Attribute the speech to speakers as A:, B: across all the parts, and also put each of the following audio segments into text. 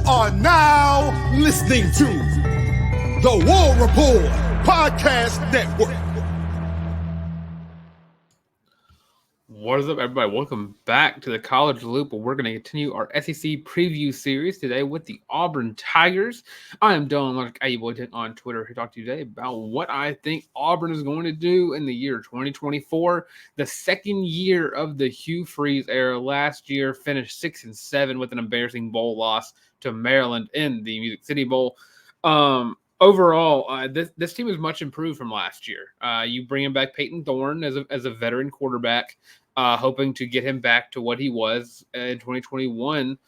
A: are now listening to the War Report Podcast Network.
B: What is up, everybody? Welcome back to the College Loop, where we're going to continue our SEC preview series today with the Auburn Tigers. I am Dylan Larck, AUBoy on Twitter, to talk to you today about what I think Auburn is going to do in the year 2024, the second year of the Hugh Freeze era. Last year, finished 6-7 with an embarrassing bowl loss to Maryland in the Music City Bowl. Overall, this team is much improved from last year. You bring him back Payton Thorne as a veteran quarterback, hoping to get him back to what he was in 2021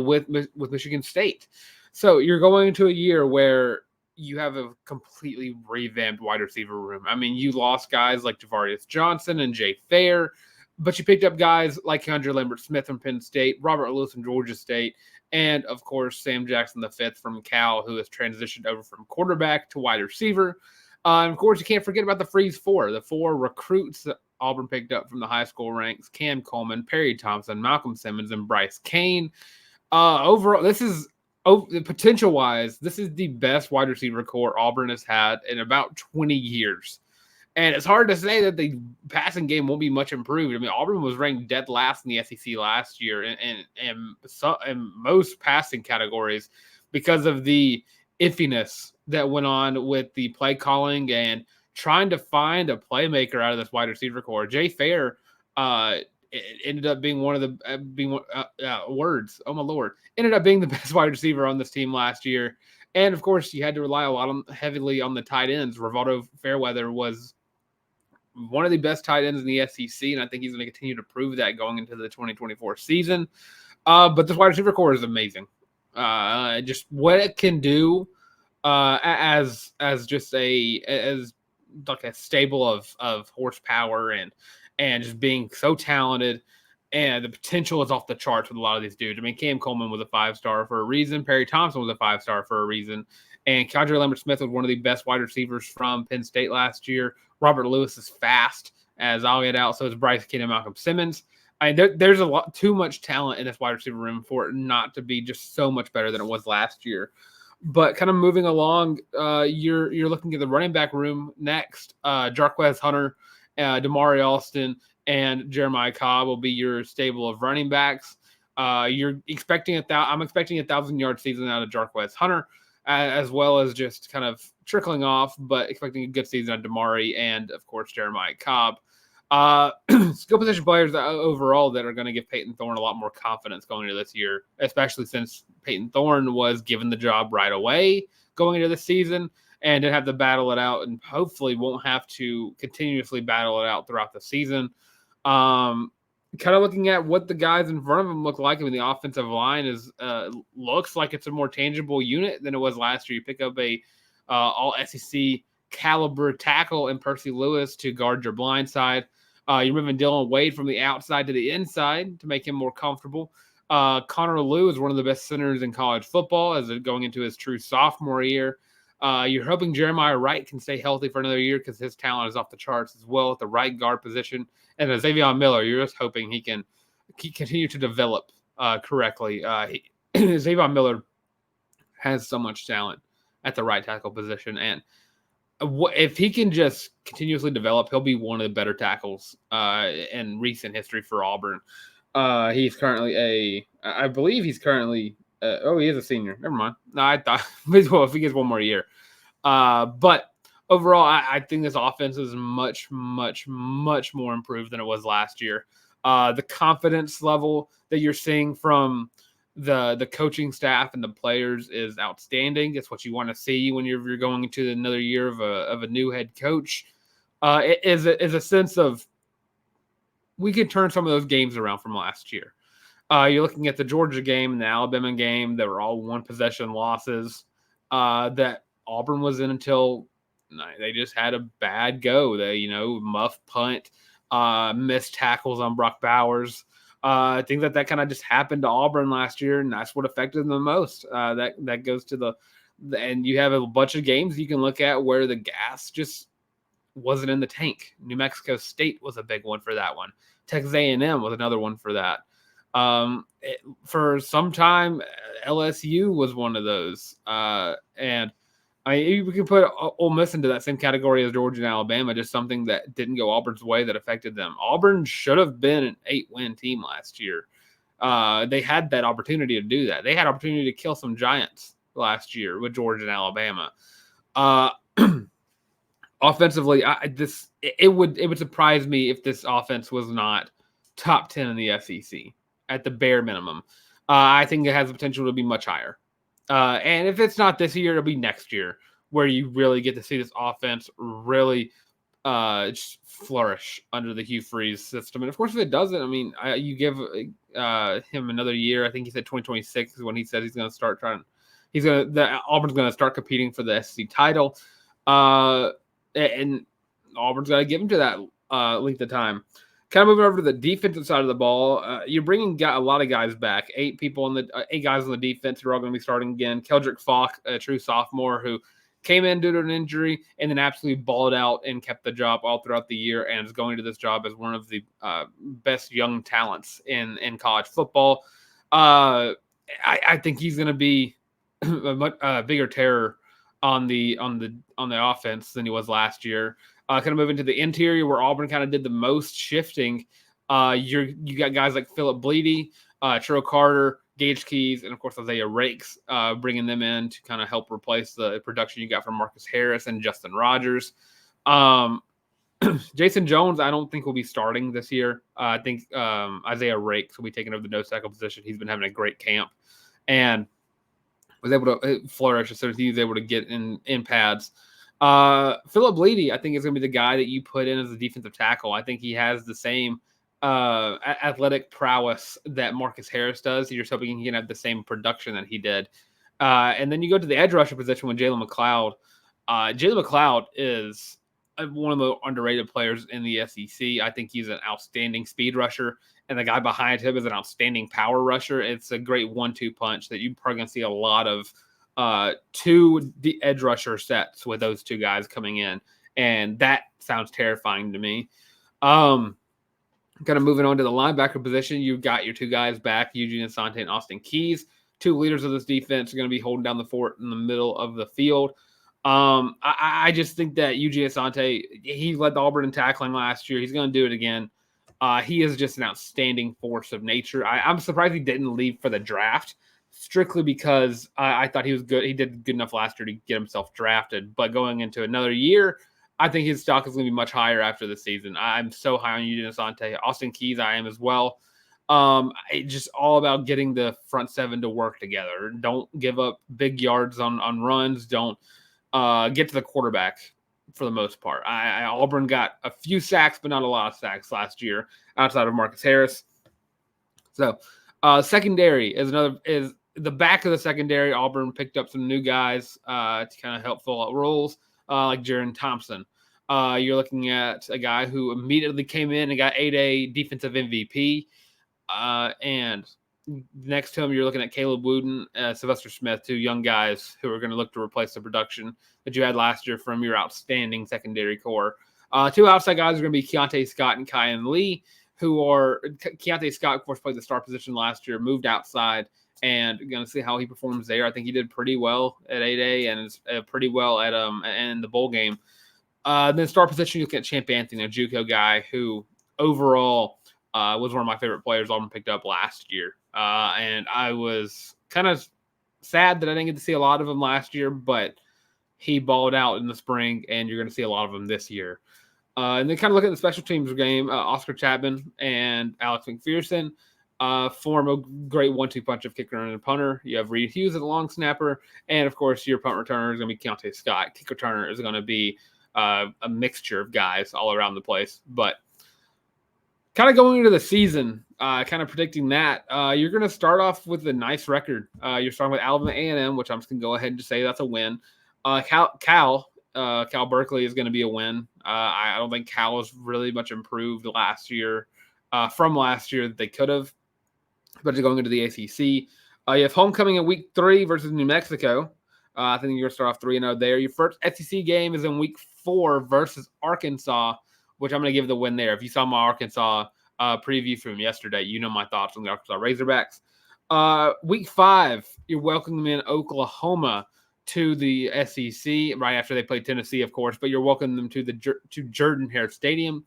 B: with Michigan State. So you're going into a year where you have a completely revamped wide receiver room. I mean, you lost guys like Javarius Johnson and Jay Fair, but you picked up guys like Keandre Lambert-Smith from Penn State, Robert Lewis from Georgia State, and, of course, Sam Jackson V from Cal, who has transitioned over from quarterback to wide receiver. And, of course, you can't forget about the Freeze Four, the four recruits that Auburn picked up from the high school ranks: Cam Coleman, Perry Thompson, Malcolm Simmons, and Bryce Kane. Overall, this is potential-wise, this is the best wide receiver core Auburn has had in about 20 years. And it's hard to say that the passing game won't be much improved. I mean, Auburn was ranked dead last in the SEC last year in most passing categories because of the iffiness that went on with the play calling and trying to find a playmaker out of this wide receiver core. Jay Fair ended up being one of the ended up being the best wide receiver on this team last year. And of course, you had to rely heavily on the tight ends. Rivaldo Fairweather was one of the best tight ends in the SEC, and I think he's going to continue to prove that going into the 2024 season. But this wide receiver core is amazing. Just what it can do as just as like a stable of horsepower and just being so talented, and the potential is off the charts with a lot of these dudes. I mean, Cam Coleman was a 5-star for a reason. Perry Thompson was a 5-star for a reason. And Keandre Lambert-Smith was one of the best wide receivers from Penn State last year. Robert Lewis is fast, as I'll get out. So is Bryce Kane and Malcolm Simmons. I mean, there's a lot too much talent in this wide receiver room for it not to be just so much better than it was last year. But kind of moving along, you're looking at the running back room next. Jarquez Hunter, Damari Alston, and Jeremiah Cobb will be your stable of running backs. I'm expecting a 1,000-yard season out of Jarquez Hunter, as well as just kind of trickling off, but expecting a good season on Damari and, of course, Jeremiah Cobb. Skill position players overall that are going to give Payton Thorne a lot more confidence going into this year, especially since Payton Thorne was given the job right away going into the season and didn't have to battle it out, and hopefully won't have to continuously battle it out throughout the season. Kind of looking at what the guys in front of him look like. I mean, the offensive line looks like it's a more tangible unit than it was last year. You pick up a all SEC caliber tackle in Percy Lewis to guard your blind side. You're moving Dylan Wade from the outside to the inside to make him more comfortable. Connor Liu is one of the best centers in college football as going into his true sophomore year. You're hoping Jeremiah Wright can stay healthy for another year because his talent is off the charts as well at the right guard position. And Xavier Miller, you're just hoping he can continue to develop correctly. Xavier Miller has so much talent at the right tackle position. And if he can just continuously develop, he'll be one of the better tackles in recent history for Auburn. He's currently I believe he's currently he is a senior. Never mind. No, I thought, well, if he gets one more year. But overall, I think this offense is much, much, much more improved than it was last year. The confidence level that you're seeing from the coaching staff and the players is outstanding. It's what you want to see when you're going into another year of a new head coach. It is a sense of we could turn some of those games around from last year. You're looking at the Georgia game and the Alabama game that were all one-possession losses that Auburn was in until they just had a bad go. They, muff punt, missed tackles on Brock Bowers. I think that kind of just happened to Auburn last year, and that's what affected them the most. That goes to and you have a bunch of games you can look at where the gas just wasn't in the tank. New Mexico State was a big one for that one. Texas A&M was another one for that. For some time, LSU was one of those. And we can put Ole Miss into that same category as Georgia and Alabama, just something that didn't go Auburn's way that affected them. Auburn should have been an 8-win team last year. They had that opportunity to do that. They had opportunity to kill some giants last year with Georgia and Alabama. Offensively, it would surprise me if this offense was not top 10 in the SEC at the bare minimum. I think it has the potential to be much higher. And if it's not this year, it'll be next year where you really get to see this offense really just flourish under the Hugh Freeze system. And of course, if it doesn't, I mean, you give him another year. I think he said 2026 is when he said he's going to start trying. Auburn's going to start competing for the SEC title. And Auburn's got to give him to that length of time. Kind of moving over to the defensive side of the ball, you're bringing a lot of guys back. 8 guys on the defense who are all going to be starting again. Keldrick Falk, a true sophomore who came in due to an injury and then absolutely balled out and kept the job all throughout the year and is going to this job as one of the best young talents in college football. I think he's going to be a much bigger terror on the offense than he was last year. Kind of moving to the interior where Auburn kind of did the most shifting. You got guys like Philip Bleedy, Terrell Carter, Gage Keys, and of course Isaiah Rakes, bringing them in to kind of help replace the production you got from Marcus Harris and Justin Rogers. Jason Jones, I don't think will be starting this year. I think Isaiah Rakes will be taking over the nose tackle position. He's been having a great camp and was able to flourish as soon as he was able to get in pads. Philip Bleedy, I think, is going to be the guy that you put in as a defensive tackle. I think he has the same athletic prowess that Marcus Harris does. You're just hoping he can have the same production that he did. And then you go to the edge rusher position with Jalen McLeod. Jalen McLeod is one of the underrated players in the SEC. I think he's an outstanding speed rusher, and the guy behind him is an outstanding power rusher. It's a great 1-2 punch that you're probably going to see a lot of 2 edge rusher sets with those 2 guys coming in. And that sounds terrifying to me. Kind of moving on to the linebacker position, you've got your 2 guys back, Eugene Asante and Austin Keys. 2 leaders of this defense are going to be holding down the fort in the middle of the field. I just think that Eugene Asante, he led the Auburn in tackling last year. He's going to do it again. He is just an outstanding force of nature. I'm surprised he didn't leave for the draft, strictly because I thought he was good. He did good enough last year to get himself drafted. But going into another year, I think his stock is going to be much higher after the season. I'm so high on Eugene Asante. Austin Keys, I am as well. It's just all about getting the front 7 to work together. Don't give up big yards on runs. Don't get to the quarterback for the most part. Auburn got a few sacks, but not a lot of sacks last year outside of Marcus Harris. So secondary is the back of the secondary. Auburn picked up some new guys to kind of help fill out roles like Jaron Thompson. You're looking at a guy who immediately came in and got 8A defensive MVP. And next to him, you're looking at Caleb Wooden, Sylvester Smith, 2 young guys who are going to look to replace the production that you had last year from your outstanding secondary core. 2 outside guys are going to be Keontae Scott and Kyan Lee, who are Keontae Scott, of course, played the star position last year, moved outside, and going to see how he performs there. I think he did pretty well at 8A and pretty well at in the bowl game. Then star position, you look at Champ Anthony, a JUCO guy who overall was one of my favorite players Auburn picked up last year. And I was kind of sad that I didn't get to see a lot of him last year, but he balled out in the spring, and you're going to see a lot of them this year. And then kind of look at the special teams game. Oscar Chapman and Alex McPherson form a great 1-2 punch of kicker and punter. You have Reed Hughes as a long snapper, and of course your punt returner is going to be Keontae Scott. Kick returner is going to be a mixture of guys all around the place. But kind of going into the season, kind of predicting that, you're going to start off with a nice record. You're starting with Alabama A&M, which I'm just going to go ahead and just say that's a win. Cal Berkeley is going to be a win. I don't think Cal was really much improved last year from last year that they could have. But going into the ACC, you have homecoming in week 3 versus New Mexico. I think you're going to start off 3-0 there. Your first SEC game is in week 4 versus Arkansas, which I'm going to give the win there. If you saw my Arkansas preview from yesterday. You know my thoughts on the Arkansas Razorbacks. Week 5, you're welcoming in Oklahoma to the SEC right after they play Tennessee, of course, but you're welcoming them to Jordan-Hare Stadium.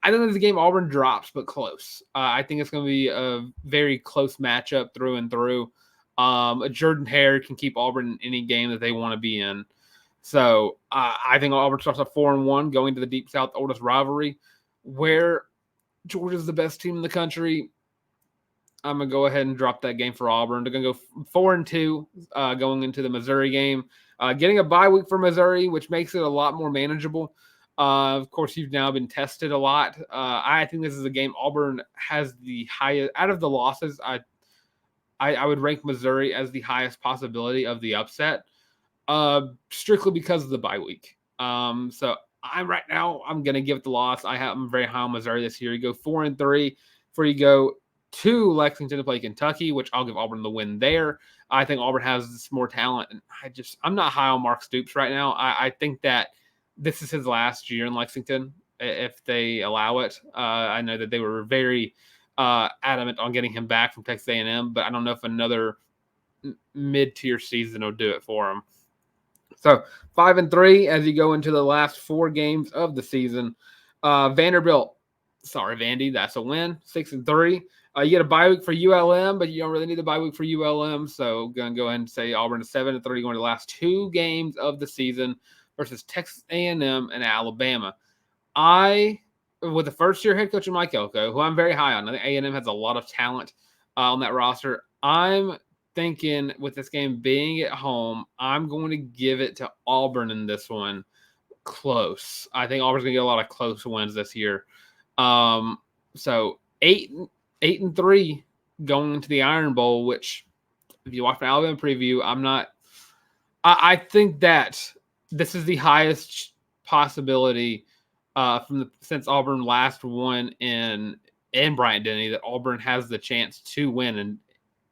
B: I don't know if the game Auburn drops, but close. I think it's going to be a very close matchup through and through. Jordan-Hare can keep Auburn in any game that they want to be in. So I think Auburn starts off 4-1, going to the Deep South oldest rivalry, where Georgia's the best team in the country. I'm going to go ahead and drop that game for Auburn. They're going to go 4-2 going into the Missouri game. Getting a bye week for Missouri, which makes it a lot more manageable. Of course, you've now been tested a lot. I think this is a game Auburn has the highest – out of the losses, I would rank Missouri as the highest possibility of the upset, strictly because of the bye week. So I'm going to give it the loss. I'm very high on Missouri this year. You go 4-3 before you go to Lexington to play Kentucky, which I'll give Auburn the win there. I think Auburn has more talent, and I'm not high on Mark Stoops right now. I think that this is his last year in Lexington, if they allow it. I know that they were very adamant on getting him back from Texas A&M, but I don't know if another mid-tier season will do it for him. So 5-3 as you go into the last 4 games of the season. Vanderbilt, sorry, Vandy, that's a win. 6-3. You get a bye week for ULM, but you don't really need a bye week for ULM. So going to go ahead and say Auburn is 7-3 going to the last 2 games of the season versus Texas A&M and Alabama. With the first-year head coach Mike Elko, who I'm very high on, I think A&M has a lot of talent on that roster. I'm thinking with this game being at home, I'm going to give it to Auburn in this one. Close. I think Auburn's going to get a lot of close wins this year. So 8-3 going into the Iron Bowl, which if you watch my Alabama preview, I think that this is the highest possibility since Auburn last won in Bryant-Denny that Auburn has the chance to win. And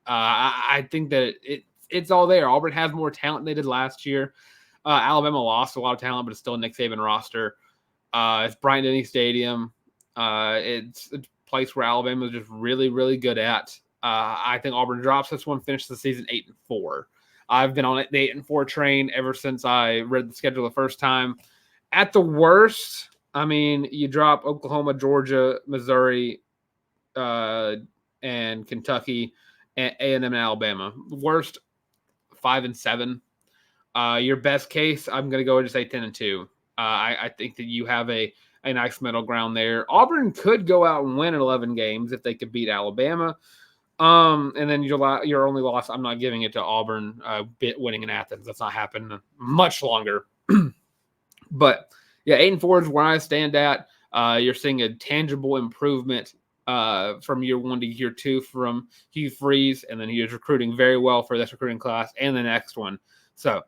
B: I think that it's all there. Auburn has more talent than they did last year. Alabama lost a lot of talent, but it's still a Nick Saban roster. It's Bryant-Denny Stadium. It's a place where Alabama is just really, really good at. I think Auburn drops this one, finishes the season 8-4. I've been on the 8-4 train ever since I read the schedule the first time. At the worst, I mean, you drop Oklahoma, Georgia, Missouri, and Kentucky, and A&M and Alabama. Worst, 5-7. Your best case, I'm going to go and say 10-2. I think that you have a nice middle ground there. Auburn could go out and win 11 games if they could beat Alabama. And then your only loss, I'm not giving it to Auburn winning in Athens. That's not happening much longer. But yeah, 8-4 is where I stand at. You're seeing a tangible improvement from year 1 to year 2 from Hugh Freeze, and then he is recruiting very well for this recruiting class and the next one. So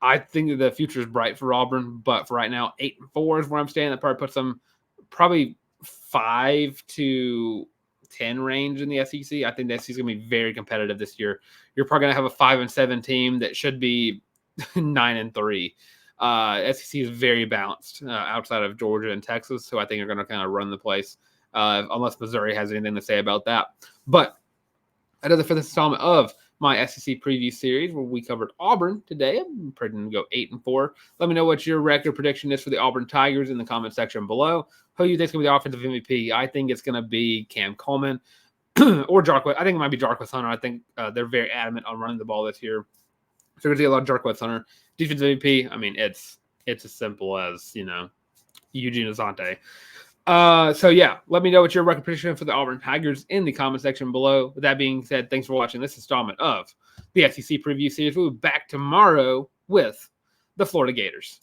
B: I think that the future is bright for Auburn, but for right now, 8-4 is where I'm standing. That probably puts them 5 to 10 range in the SEC. I think the SEC is going to be very competitive this year. You're probably going to have a 5-7 team that should be 9-3. SEC is very balanced outside of Georgia and Texas, so I think they're going to kind of run the place unless Missouri has anything to say about that. But that does it for this installment of my SEC preview series where we covered Auburn today. I'm predicting to go 8-4. Let me know what your record prediction is for the Auburn Tigers in the comment section below. Who do you think is going to be the offensive MVP? I think it's going to be Cam Coleman or Jarquez. I think it might be Jarquez Hunter. I think they're very adamant on running the ball this year. So we're going to see a lot of Jarquez Hunter. Defensive MVP, I mean, it's as simple as, Eugene Asante. So yeah, let me know what your record prediction for the Auburn Tigers in the comment section below. With that being said, thanks for watching this installment of the SEC preview series. We'll be back tomorrow with the Florida Gators.